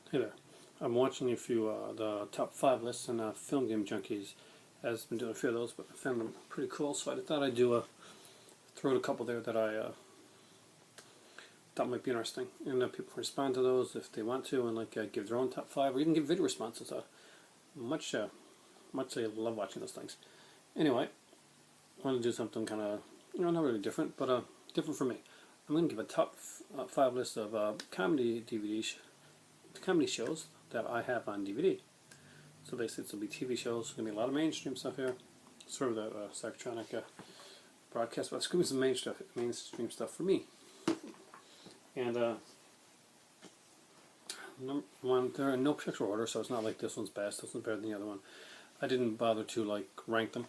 Hey there. I'm watching a few the top 5 lists and Film Game Junkies has been doing a few of those, but I found them pretty cool, so I thought I'd throw out a couple there that I thought might be interesting, and people can respond to those if they want to, and give their own top 5, or even give video responses. Much I love watching those things. Anyway, I want to do something kind of not really different, but different for me. I'm going to give a top 5 list of comedy shows that I have on DVD. So basically, it's going to be TV shows. There's going to be a lot of mainstream stuff here. Sort of that Psychotronic broadcast, but it's going to be some mainstream stuff for me. And number one, they're in no particular order, so it's not like this one's best, this one's better than the other one. I didn't bother to rank them.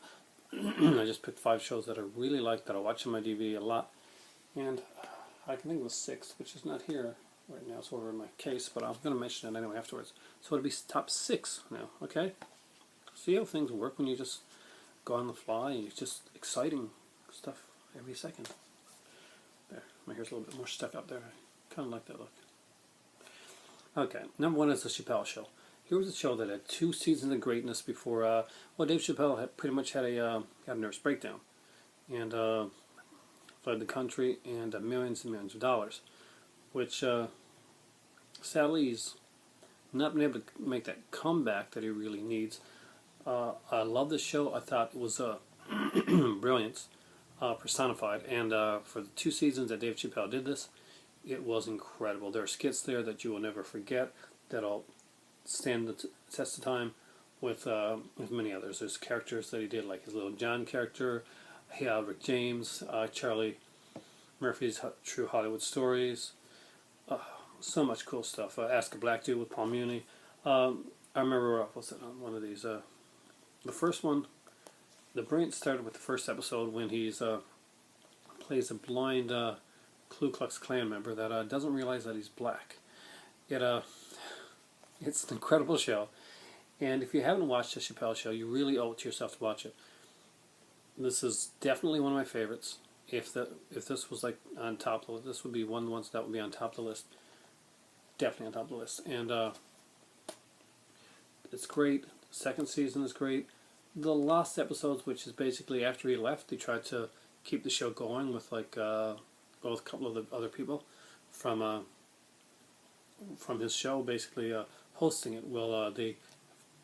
I just picked 5 shows that I really like, that I watch on my DVD a lot, and I can think of a 6th, which is not here right now. It's over in my case, but I'm going to mention it anyway afterwards. So it'll be top 6 now, okay? See how things work when you just go on the fly, and it's just exciting stuff every second. There, my hair's a little bit more stuck up there. I kind of like that look. Okay, number 1 is The Chappelle Show. Here was a show that had 2 seasons of greatness before, Dave Chappelle had pretty much had a nervous breakdown, and fled the country, and millions of dollars, which sadly he's not been able to make that comeback that he really needs. I love this show. I thought it was brilliance personified, and for the 2 seasons that Dave Chappelle did this, it was incredible. There are skits there that you will never forget, that'll stand the test of time with many others. There's characters that he did, like his Little John character, Rick James, Charlie Murphy's True Hollywood Stories. So much cool stuff. Ask a Black Dude with Paul Muni. I remember, what's it on one of these? The first one, the brilliance started with the first episode when he's plays a blind Ku Klux Klan member that doesn't realize that he's black. It's an incredible show, and if you haven't watched The Chappelle Show, you really owe it to yourself to watch it. This is definitely one of my favorites. If this was on top of the list, this would be one of the ones that would be on top of the list. Definitely on top of the list. And it's great. The second season is great. The last episodes, which is basically after he left, they tried to keep the show going with with a couple of the other people from his show, basically hosting it. Well, they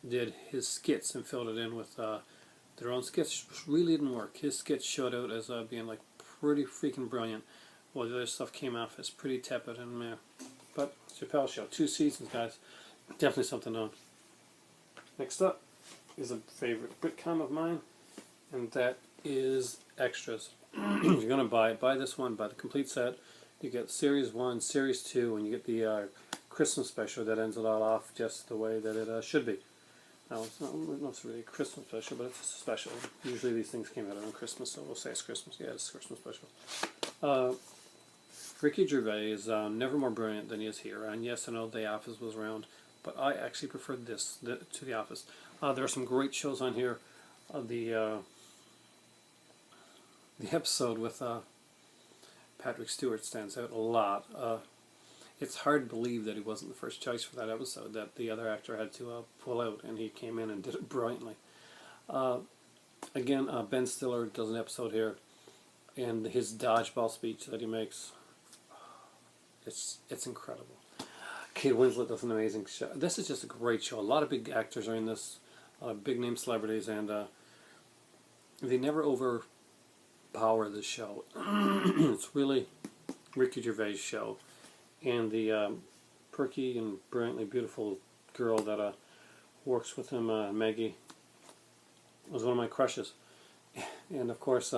did his skits and filled it in with their own skits, which really didn't work. His skits showed out as being pretty freaking brilliant, while the other stuff came off as pretty tepid and meh. But Chappelle Show, 2 seasons, guys, definitely something to know. Next up is a favorite Britcom of mine, and that is Extras. If you're going to buy this one, buy the complete set. You get Series 1, Series 2, and you get the Christmas special that ends it all off just the way that it should be. Now, it's not really a Christmas special, but it's a special. Usually these things came out on Christmas, so we'll say it's Christmas. Yeah, it's a Christmas special. Ricky Gervais is never more brilliant than he is here. And yes, I know The Office was around, but I actually preferred this to The Office. There are some great shows on here. The episode with Patrick Stewart stands out a lot. It's hard to believe that he wasn't the first choice for that episode, that the other actor had to pull out, and he came in and did it brilliantly. Again, Ben Stiller does an episode here, and his dodgeball speech that he makes, it's incredible. Kate Winslet does an amazing show. This is just a great show. A lot of big actors are in this, big name celebrities, and they never overpower the show. It's really Ricky Gervais' show. And the perky and brilliantly beautiful girl that works with him, Maggie, was one of my crushes. And of course,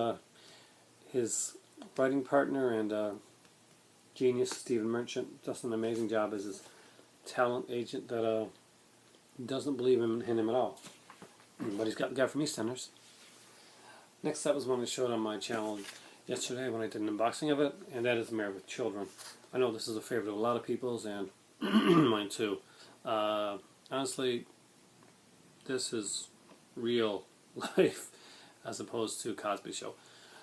his writing partner and genius, Stephen Merchant, does an amazing job as his talent agent that doesn't believe in him at all. But he's got the guy from EastEnders. Next up was one I showed on my channel yesterday when I did an unboxing of it, and that is Married with Children. I know this is a favorite of a lot of people's, and mine too. Honestly, this is real life as opposed to Cosby Show.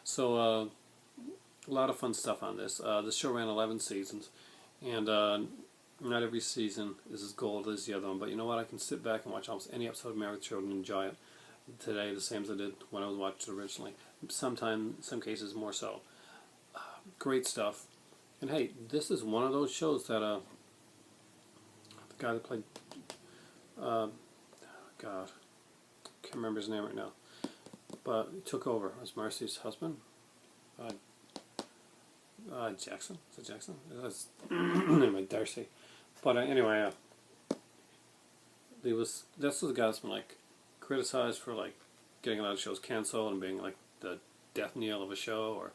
So a lot of fun stuff on this. The show ran 11 seasons, and Not every season is as gold as the other one, but you know what? I can sit back and watch almost any episode of Married with Children and enjoy it today the same as I did when I was watching it originally. Sometimes, in some cases, more so. Great stuff. And hey, this is one of those shows that the guy that played God, can't remember his name right now, but he took over as Marcy's husband. Jackson. Is it Jackson? That's anyway, Darcy. But anyway, this was the guy that's been like criticized for like getting a lot of shows canceled and being like the death knell of a show, or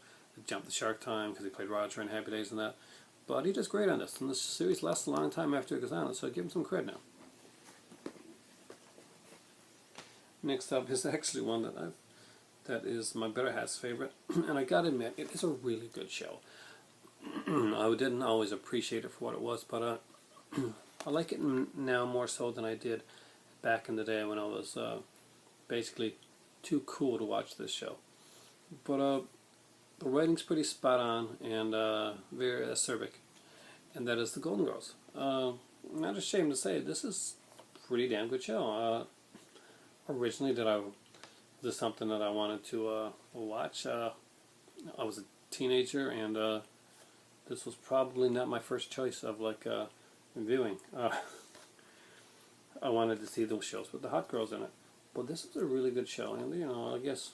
Jump the Shark Time because he played Roger in Happy Days and that. But he does great on this, and this series lasts a long time after it goes on, so I give him some credit now. Next up is actually one that is my better half's favorite, and I gotta admit, it is a really good show. I didn't always appreciate it for what it was, but I like it now more so than I did back in the day when I was basically too cool to watch this show. But the writing's pretty spot on and very acerbic, and that is The Golden Girls. I'm not ashamed to say this is a pretty damn good show. Originally, this is something that I wanted to watch. I was a teenager, and this was probably not my first choice of like viewing. I wanted to see those shows with the hot girls in it, but this is a really good show, and you know, I guess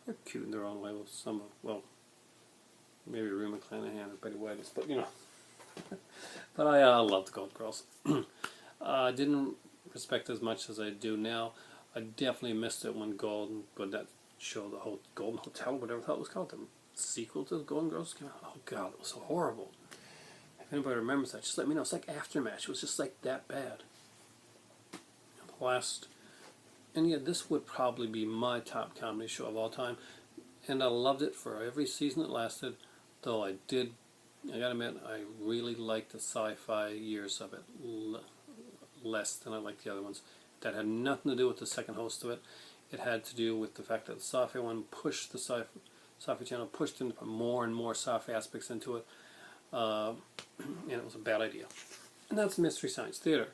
they're cute in their own way with some of, well, maybe Rue McClanahan or Betty White, but you know. But I love the Golden Girls. I didn't respect it as much as I do now. I definitely missed it when that show, the whole Golden Hotel, whatever the hell it was called, the sequel to the Golden Girls came out. Oh God, it was so horrible. If anybody remembers that, just let me know. It's like Aftermath. It was just like that bad. And yeah, this would probably be my top comedy show of all time, and I loved it for every season it lasted. Though I gotta admit, I really liked the sci-fi years of it less than I liked the other ones. That had nothing to do with the second host of it. It had to do with the fact that the sci-fi one pushed the sci-fi channel pushed into more and more sci-fi aspects into it, and it was a bad idea. And that's Mystery Science Theater.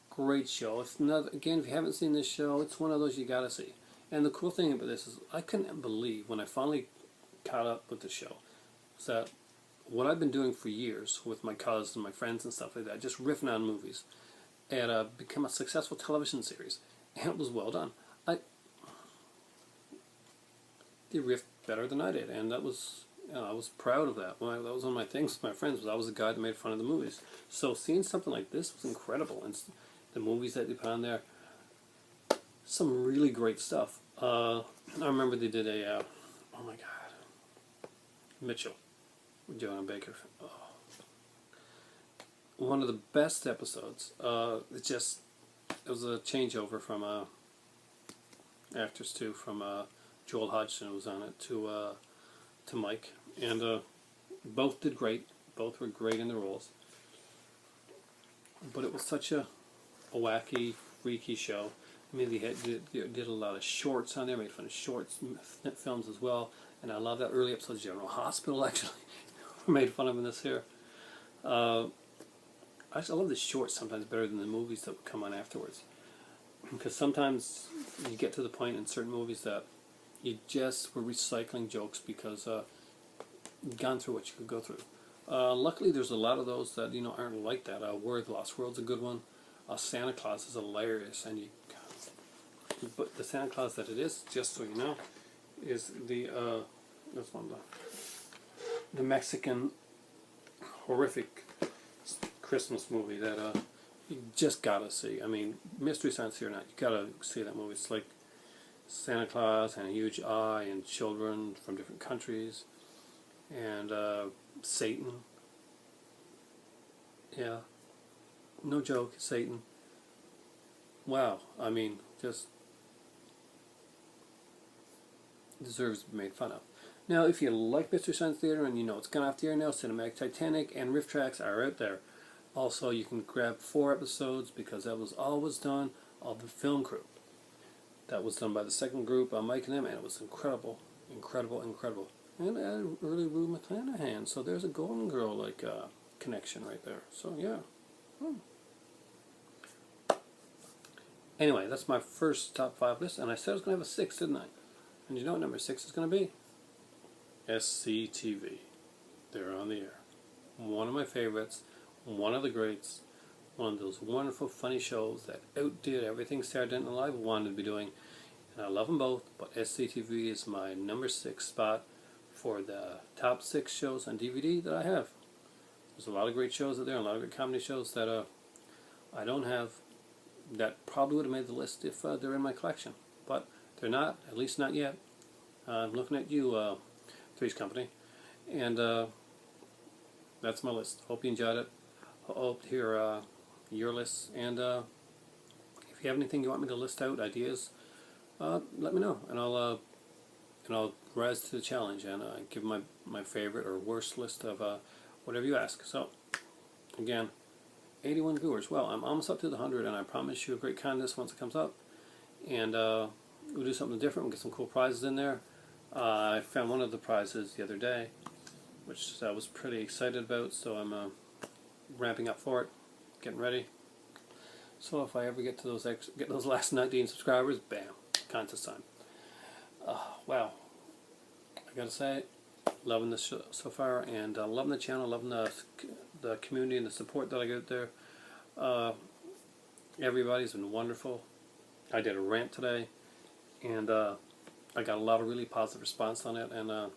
Great show. It's not, again, if you haven't seen this show, it's one of those you gotta see. And the cool thing about this is I couldn't believe when I finally caught up with the show is that what I've been doing for years with my cousins and my friends and stuff like that, just riffing on movies, had become a successful television series, and it was well done. They riffed better than I did, and that was, I was proud of that. That was one of my things with my friends, was I was the guy that made fun of the movies. So seeing something like this was incredible, and the movies that they put on there, some really great stuff. I remember they did a, oh my God, Mitchell, with Jon Baker. Oh. One of the best episodes. It was a changeover from actors too, from Joel Hodgson was on it to Mike, and both did great. Both were great in the roles. But it was such a wacky, freaky show. I mean, they did a lot of shorts on there, made fun of shorts, films as well. And I love that early episodes. General Hospital actually made fun of in this here. I love the shorts sometimes better than the movies that would come on afterwards. Because sometimes you get to the point in certain movies that you just were recycling jokes because you've gone through what you could go through. Luckily, there's a lot of those that aren't like that. War of the Lost World's a good one. Santa Claus is hilarious, but the Santa Claus that it is, just so you know, is that's one of the Mexican horrific Christmas movie that you just gotta see. I mean, Mystery Science Theater or not, you gotta see that movie. It's like Santa Claus and a huge eye and children from different countries and Satan. Yeah, no joke, Satan. Wow, I mean, just deserves to be made fun of. Now, if you like Mystery Science Theater and it's gone off the air now, Cinematic Titanic and Riff Tracks are out there. Also, you can grab 4 episodes because that was always done of the film crew. That was done by the second group, Mike and them, and it was incredible, incredible, incredible. And early Rue McClanahan, so there's a Golden Girl connection right there. So yeah. Anyway, that's my first top 5 list, and I said I was going to have a 6, didn't I? And you know what number 6 is going to be? SCTV. They're on the air. One of my favorites, one of the greats, one of those wonderful, funny shows that outdid everything Saturday Night Live wanted to be doing. And I love them both, but SCTV is my number 6 spot for the top 6 shows on DVD that I have. There's a lot of great shows out there, a lot of great comedy shows that I don't have, that probably would have made the list if they're in my collection. But they're not, at least not yet. I'm looking at you, Three's Company. And that's my list. Hope you enjoyed it. Hope to hear your lists. And if you have anything you want me to list out, ideas, let me know. And I'll rise to the challenge and give my favorite or worst list of whatever you ask. So, again, 81 viewers. Well, I'm almost up to the 100, and I promise you a great contest once it comes up. And we'll do something different. We'll get some cool prizes in there. I found one of the prizes the other day, which I was pretty excited about, so I'm ramping up for it, getting ready. So if I ever get to those last 19 subscribers, bam, contest time. Wow, I gotta say, loving this show so far, and loving the channel, loving the community and the support that I get there. Everybody's been wonderful. I did a rant today, and I got a lot of really positive response on it, and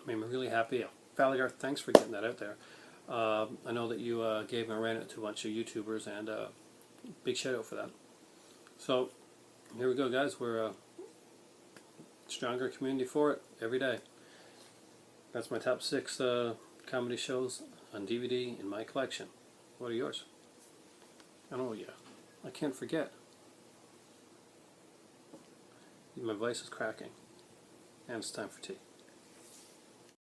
made me really happy. Valley thanks for getting that out there. I know that you gave my rant to a bunch of YouTubers, and big shout out for that. So here we go, guys. We're a stronger community for it every day. That's my top 6 comedy shows on DVD in my collection. What are yours? And oh yeah, I can't forget. My voice is cracking, and it's time for tea.